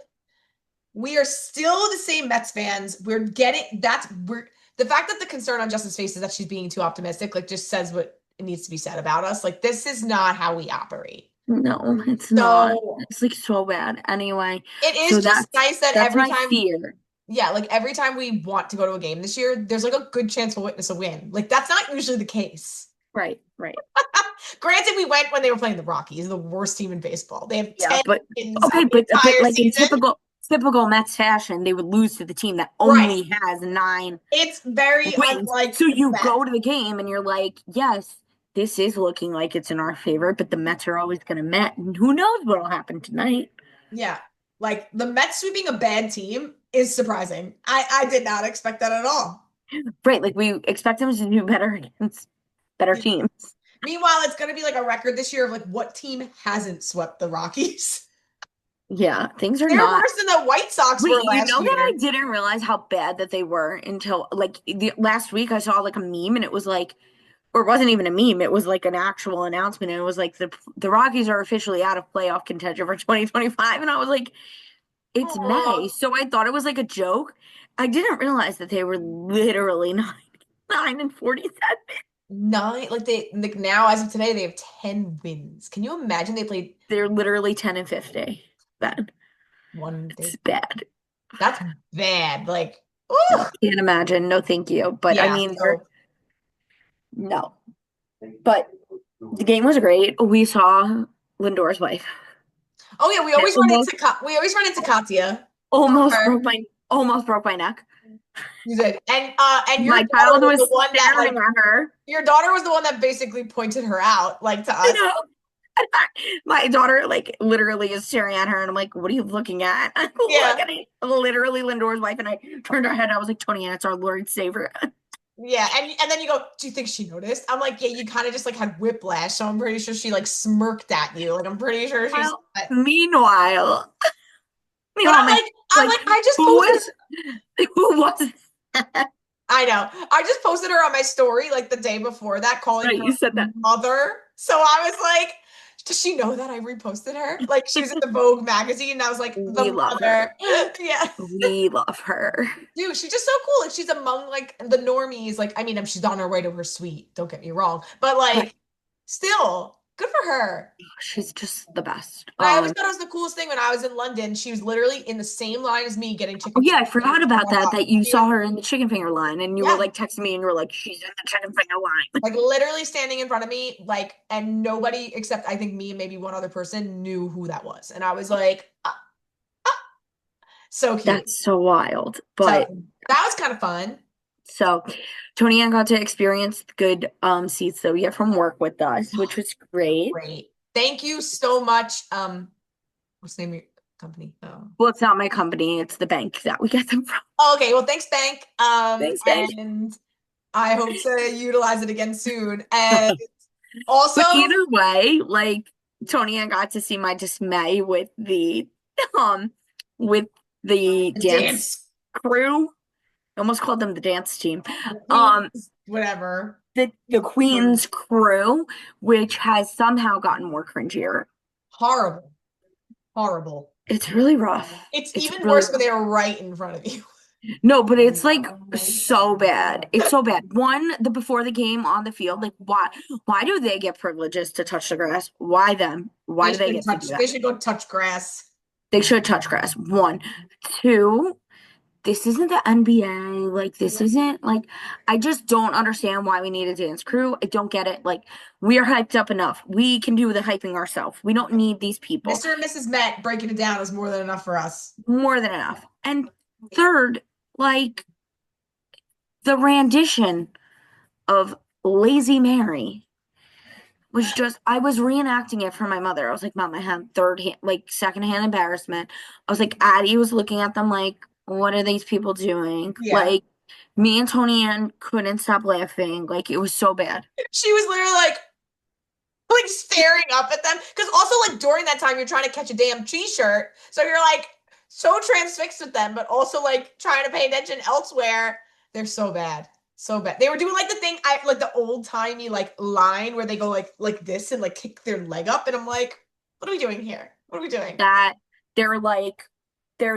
We are still the same Mets fans. We're the fact that the concern on Justin's face is that she's being too optimistic, like just says what it needs to be said about us. Like this is not how we operate. No, it's not. So It's like so bad. Anyway, it so is just nice that that's every my time, fear. yeah, like every time we want to go to a game this year, there's like a good chance we'll witness a win. Like that's not usually the case. Right, right. Granted, we went when they were playing the Rockies, the worst team in baseball. They have Yeah, 10 but wins on okay, the but entire like in season. typical Mets fashion, they would lose to the team that Right. only has 9 It's very wins. unlike So the you Mets. go to the game and you're like, yes, this is looking like it's in our favor, but the Mets are always gonna Met, and who knows what'll happen tonight. Yeah. Like the Mets sweeping a bad team is surprising. I did not expect that at all. Right, like we expect them to do better against better Yeah. teams. Meanwhile, it's going to be like a record this year of like what team hasn't swept the Rockies? Yeah, things are They're not. worse than the White Sox Wait, were you last know that I year. didn't realize how bad that they were until like the last week I saw like a meme and it was like, or it wasn't even a meme, it was like an actual announcement and it was like the Rockies are officially out of playoff contention for 2025 and I was like, it's May. Oh, So I thought it was like a joke. I didn't realize that they were literally 9-47. nine. Like they like now as of today, they have 10 wins. Can you imagine they played They're literally 10-50. Bad. one day? It's bad. That's bad. Like, No, oh can't imagine. No, thank you. But I yeah. mean, they're So no. But the game was great. We saw Lindor's wife. oh yeah, I We always run into Katya. almost Her. broke my almost broke my neck. You did. And your My daughter child was the was one that like staring at her. your daughter was the one that basically pointed her out, like to I us. know. My daughter like literally is staring at her and I'm like, what are you looking at? I'm Yeah. looking at literally Lindor's wife and I turned her head. I was like, Tony, it's our Lord Savior. Yeah. And then you go, do you think she noticed? I'm like, yeah, you kind of just like had whiplash. So I'm pretty sure she like smirked at you. Like I'm pretty sure she's Meanwhile, but meanwhile, my I'm like like, I just who posted was who was that? I know. I just posted her on my story like the day before that, calling Right, her you said that. mother. So I was like, does she know that I reposted her? Like she was in the Vogue magazine, and I was like, We the love her. mother. Yeah. We love her. Dude, she's just so cool. Like she's among like the normies. Like, I mean, she's on her way to her suite, don't get me wrong. But Right. like still, good for her. She's just the best. And I always thought it was the coolest thing when I was in London. She was literally in the same line as me getting Oh chicken yeah, I fingers. forgot about that. That you She was, saw her in the chicken finger line, and you were yeah, like texting me, and you were like, "She's in the chicken finger line." like literally standing in front of me, like, and nobody except I think me and maybe one other person knew who that was. And I was like, so cute. That's so wild. So But that was kind of fun. so Tony Ann got to experience good seats that we get from work with us, which was great. Great. Thank you so much. What's the name of your company? Well, it's not my company; it's the bank that we get them from. Oh, okay. Well, thanks, Bank. Thanks, bank. And I hope to utilize it again soon. And also, But either way, like Tony Ann got to see my dismay um with the dance dance crew. I almost called them the dance team. queens, whatever. the Queen's crew, which has somehow gotten more cringier. Horrible. Horrible. It's really rough. It's It's even really worse when they are right in front of you. No, but it's like so bad. It's so bad. One, the before the game on the field, like why do they get privileges to touch the grass? Why them? Why do they get to do that? They should go touch grass. They should touch grass. One. Two, this isn't the NBA. Like this isn't like I just don't understand why we need a dance crew. I don't get it. Like we are hyped up enough. We can do the hyping ourselves. We don't need these people. Mr. and Mrs. Met breaking it down is more than enough for us. More than enough. And third, like the rendition of Lazy Mary was just I was reenacting it for my mother. I was like, Mom, I had secondhand embarrassment. I was like, Addie was looking at them like, what are these people doing? Yeah. Like me and Tony Ann couldn't stop laughing. Like it was so bad. She was literally like staring up at them. Because also, like, during that time, you're trying to catch a damn t-shirt. So you're like so transfixed with them, but also like trying to pay attention elsewhere. They're so bad. So bad. They were doing like the thing, like the old-timey like line where they go like this and like kick their leg up. And I'm like, what are we doing here? What are we doing? That they're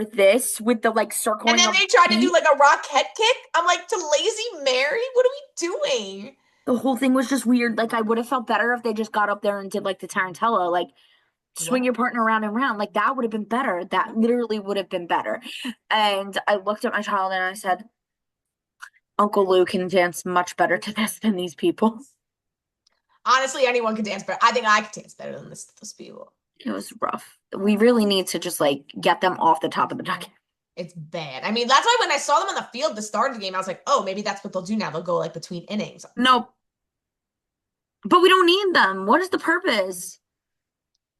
this with the like circling. And then they tried to do like a rocket kick. I'm like, to Lazy Mary? What are we doing? The whole thing was just weird. Like I would have felt better if they just got up there and did like the Tarantella, like swing your partner around and around. Like that would have been better. That literally would have been better. And I looked at my child and I said, Uncle Lou can dance much better to this than these people. Honestly, anyone can dance better. I think I could dance better than those people. It was rough. We really need to just like get them off the top of the dugout. It's bad. I mean, that's why when I saw them on the field the start of the game, I was like, oh, maybe that's what they'll do now. They'll go like between innings. Nope. But we don't need them. What is the purpose?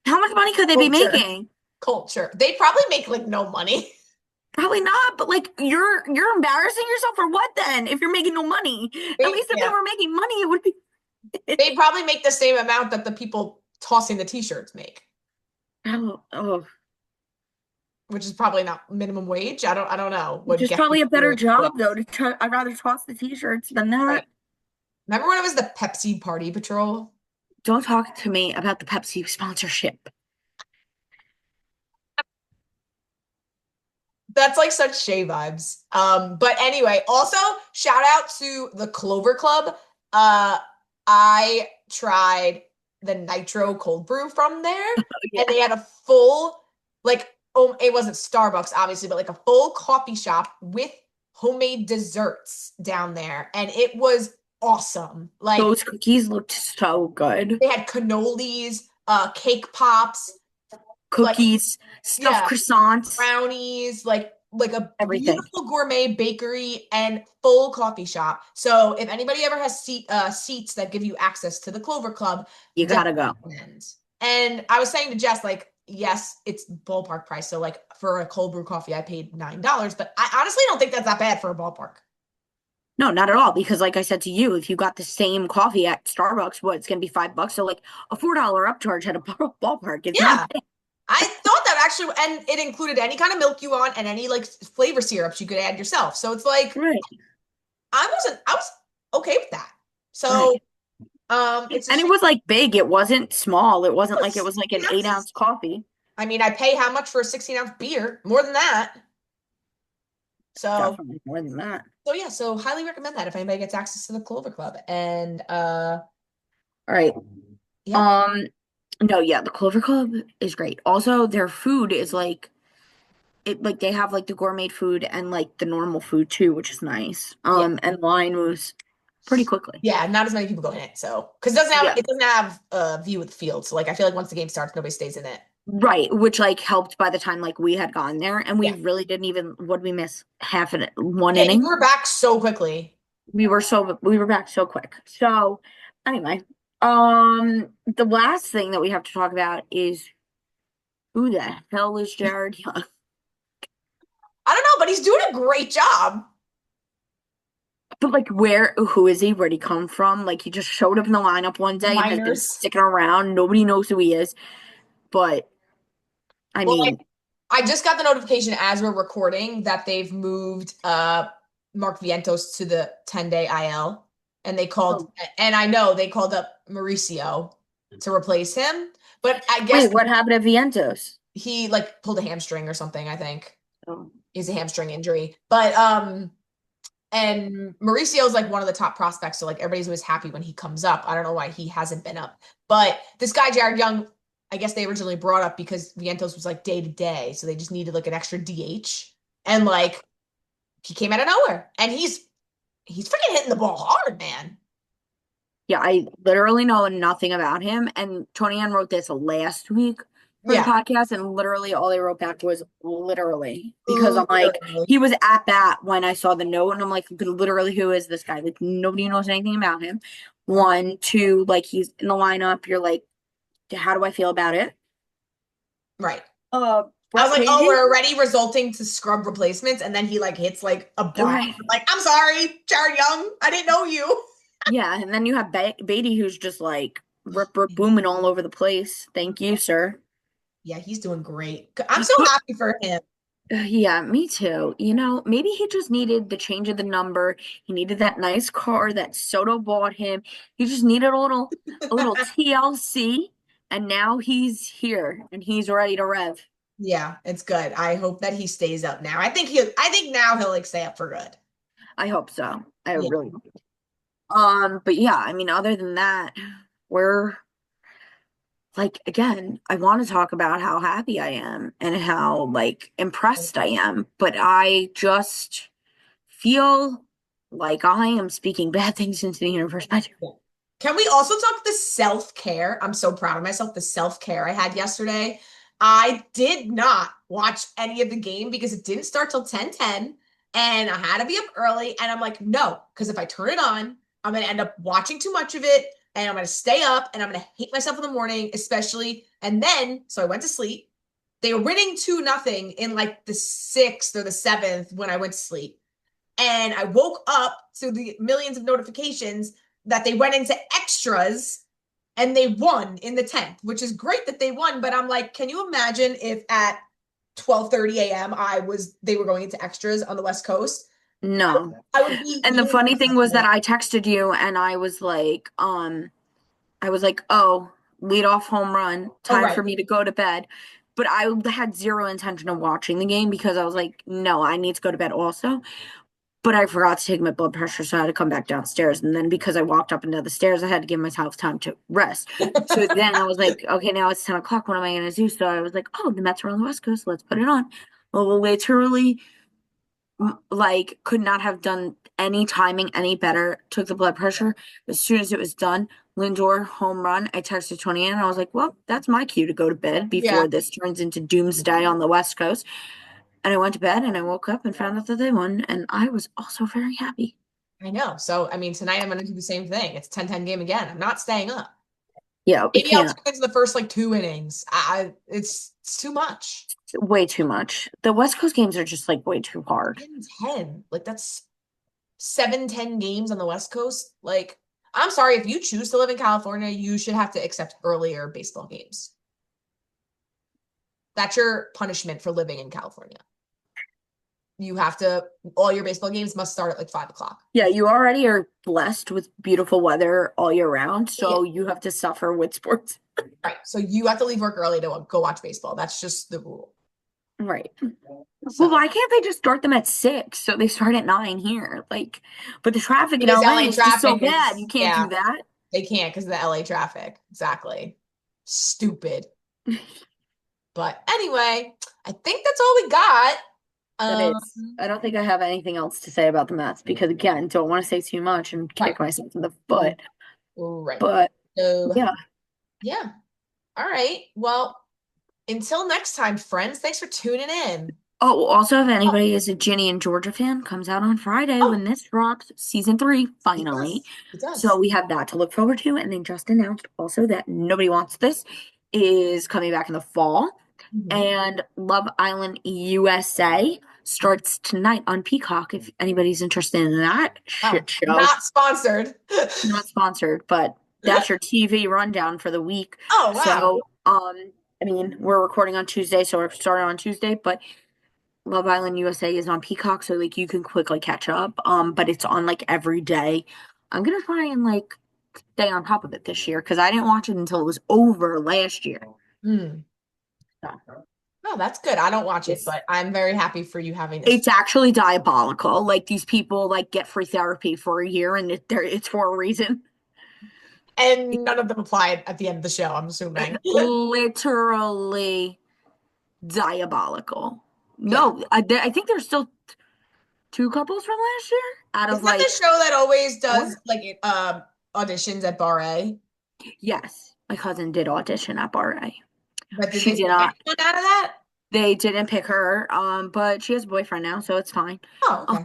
How much money could they be making? Culture. They probably make like no money. Probably not, but like you're embarrassing yourself for what then? If you're making no money, at least if they were making money, it would be. They probably make the same amount that the people tossing the t-shirts make. Oh. Which is probably not minimum wage. I don't know. Which is probably a better job though. I'd rather toss the t-shirts than that. Right. Remember when it was the Pepsi Party Patrol? Don't talk to me about the Pepsi sponsorship. That's like such Shay vibes. But anyway, also shout out to the Clover Club. I tried the Nitro cold brew from there, and they had a full it wasn't Starbucks obviously, but like a full coffee shop with homemade desserts down there, and it was awesome. Like those cookies looked so good. They had cannolis, cake pops, cookies, stuffed croissants, brownies, like a everything. Beautiful gourmet bakery and full coffee shop. So if anybody ever has seats that give you access to the Clover Club, you gotta go. And I was saying to Jess, like, yes, it's ballpark price. So like for a cold brew coffee, I paid $9, but I honestly don't think that's that bad for a ballpark. No, not at all. Because like I said to you, if you got the same coffee at Starbucks, it's going to be $5. So like a $4 upcharge at a ballpark. It's not bad. I thought that actually, and it included any kind of milk you want and any like flavor syrups you could add yourself. So it's like, I was okay with that. So, it was like big. It wasn't small. It wasn't like it was like an 8-ounce coffee. I mean, I pay how much for a 16-ounce beer? More than that. So definitely more than that. So yeah, so highly recommend that if anybody gets access to the Clover Club. And all right. Yeah. No, yeah, the Clover Club is great. Also, their food is like they have like the gourmet food and like the normal food too, which is nice. And line moves pretty quickly. Yeah, not as many people go in it. So because it doesn't have a view of the field. So like I feel like once the game starts, nobody stays in it. Right, which like helped by the time like we had gone there, and we really didn't even what we miss one inning. We were back so quickly. We were back so quick. So anyway, the last thing that we have to talk about is who the hell is Jared Young? I don't know, but he's doing a great job. But like, who is he? Where'd he come from? Like, he just showed up in the lineup one day and has been sticking around. Nobody knows who he is. But I mean, I just got the notification as we're recording that they've moved Mark Vientos to the 10-day IL. and they called, Oh. and I know they called up Mauricio to replace him, but I guess Wait, what happened at Vientos? he like pulled a hamstring or something, I think. Oh. He's a hamstring injury. But and Mauricio's like one of the top prospects, so like everybody's always happy when he comes up. I don't know why he hasn't been up. But this guy, Jared Young, I guess they originally brought up because Vientos was like day to day, so they just needed like an extra DH. And like he came out of nowhere. And he's freaking hitting the ball hard, man. Yeah, I literally know nothing about him. And Tony Ann wrote this last week for the Yeah. podcast, and literally all I wrote back was literally because I'm like, Literally. he was at bat when I saw the note, and I'm like, literally, who is this guy? Like, nobody knows anything about him. One, two, like, he's in the lineup. You're like, how do I feel about it? Right. I was Brett like, oh, Pagey. we're already resulting to scrub replacements, and then he like hits like a bomb. Right. Like, I'm sorry, Jared Young, I didn't know you. Yeah, and then you have Beatty, who's just like rip booming all over the place. Thank you, sir. Yeah, he's doing great. I'm so But happy for him. yeah, me too. Maybe he just needed the change of the number. He needed that nice car that Soto bought him. He just needed a little TLC, and now he's here and he's ready to rev. Yeah, it's good. I hope that he stays up now. I think now he'll like stay up for good. I hope so. I Yeah. really hope. But yeah, I mean, other than that, we're like, again, I want to talk about how happy I am and how like impressed I am, but I just feel like I am speaking bad things into the universe. Can we also talk the self-care? I'm so proud of myself, the self-care I had yesterday. I did not watch any of the game because it didn't start till 10:10 and I had to be up early and I'm like, no, because if I turn it on, I'm going to end up watching too much of it and I'm going to stay up and I'm going to hate myself in the morning, especially. And then, so I went to sleep. They were winning 2-0 in like the 6th or the 7th when I went to sleep. And I woke up to the millions of notifications that they went into extras and they won in the 10th, which is great that they won. But I'm like, can you imagine if at 12:30 a.m. they were going into extras on the West Coast? No. I would be And the hating funny thing was that myself. I texted you and I was like, oh, lead off home run, Oh, time right. for me to go to bed. But I had zero intention of watching the game because I was like, no, I need to go to bed also. But I forgot to take my blood pressure, so I had to come back downstairs. And then because I walked up and down the stairs, I had to give myself time to rest. So then I was like, okay, now it's 10 o'clock. What am I going to do? So I was like, oh, the Mets are on the West Coast. Let's put it on. Well, literally, like, could not have done any timing any better. Took the blood pressure. As soon as it was done, Lindor home run. I texted Tony and I was like, well, that's my cue to go to bed Yeah, before this turns into doomsday on the West Coast. And I went to bed and I woke up and found out that they won. And I was also very happy. I know. So, I mean, tonight I'm going to do the same thing. It's 10-10 game again. I'm not staying up. Yeah, we Maybe I'll can't. tune into the first like 2 innings. It's too much. Way too much. The West Coast games are just like way too hard. 10-10. Like that's 7-10 games on the West Coast. Like, I'm sorry, if you choose to live in California, you should have to accept earlier baseball games. That's your punishment for living in California. You have to, all your baseball games must start at like 5 o'clock. Yeah, you already are blessed with beautiful weather all year round, Yeah. so you have to suffer with sports. Right. So you have to leave work early to go watch baseball. That's just the rule. Right. So Well, why can't they just start them at 6 so they start at 9 here? Like, but the traffic in because LA LA is just so traffic bad. You is, can't yeah, do that. they can't because of the LA traffic. Exactly. Stupid. But anyway, I think that's all we got. That Um, is. I don't think I have anything else to say about the Mets because, again, don't want to say too much and right. kick myself in the foot. Right. But So yeah. yeah. All right. Well, until next time, friends, thanks for tuning in. Oh, also, if anybody is a Ginny and Georgia fan, comes out on Friday Oh, when this drops, season 3, it finally. does. It does. So we have that to look forward to. And they just announced also that Nobody Wants This is coming back in the fall. Mhm. And Love Island USA starts tonight on Peacock. If anybody's interested in that Oh, shit show, not sponsored. not sponsored, but that's your TV rundown for the week. Oh, wow. So, I mean, we're recording on Tuesday, so we're starting on Tuesday, but Love Island USA is on Peacock, so like you can quickly catch up. But it's on like every day. I'm gonna try and like stay on top of it this year because I didn't watch it until it was over last year. Hmm. So, No, that's good. I don't watch it, It's- but I'm very happy for you having this. it's actually diabolical. Like these people like get free therapy for a year and it's for a reason. And none of them apply at the end of the show, I'm assuming. Literally diabolical. Yeah. No, I think there's still two couples from last year out of Isn't that the like show that always does four. like auditions at Bar A? Yes, my cousin did audition at Bar A. But did She they did pick not. anyone out of that? They didn't pick her, but she has a boyfriend now, so it's fine. Oh, Um, okay.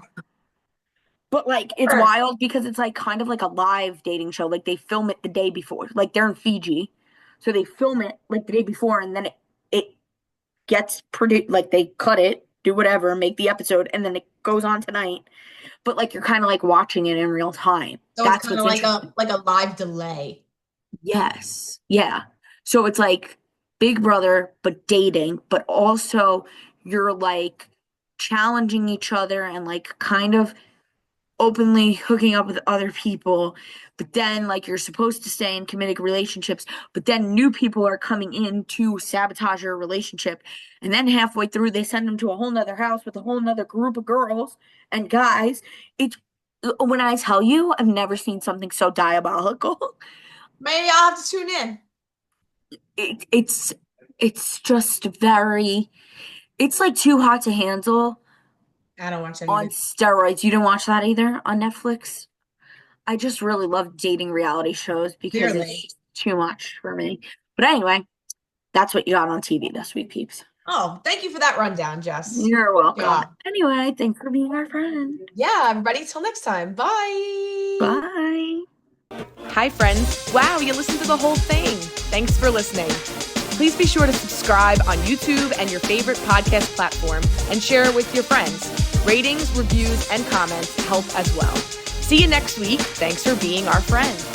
but like, it's Sure. wild because it's like kind of like a live dating show. Like they film it the day before. Like they're in Fiji, so they film it like the day before, and then it gets produced. Like they cut it, do whatever, make the episode, and then it goes on tonight. But like you're kind of like watching it in real time. So it's That's kind of what's interesting. like a live delay. Yes. Yeah. So it's like Big Brother, but dating, but also you're like challenging each other and like kind of openly hooking up with other people. But then like you're supposed to stay in committed relationships, but then new people are coming in to sabotage your relationship. And then halfway through, they send them to a whole nother house with a whole nother group of girls and guys. It's when I tell you, I've never seen something so diabolical. Maybe I'll have to tune in. it, it's it's just very it's like too hot to handle I don't watch any of on it. steroids. You didn't watch that either on Netflix? I just really love dating reality shows because it's Clearly. just too much for me. But anyway, that's what you got on TV this week, peeps. Oh, thank you for that rundown, Jess. You're welcome. Yeah. Anyway, thanks for being our friend. Yeah, everybody, till next time. Bye. Bye. Hi, friends. Wow, you listened to the whole thing. Thanks for listening. Please be sure to subscribe on YouTube and your favorite podcast platform and share it with your friends. Ratings, reviews, and comments help as well. See you next week. Thanks for being our friend.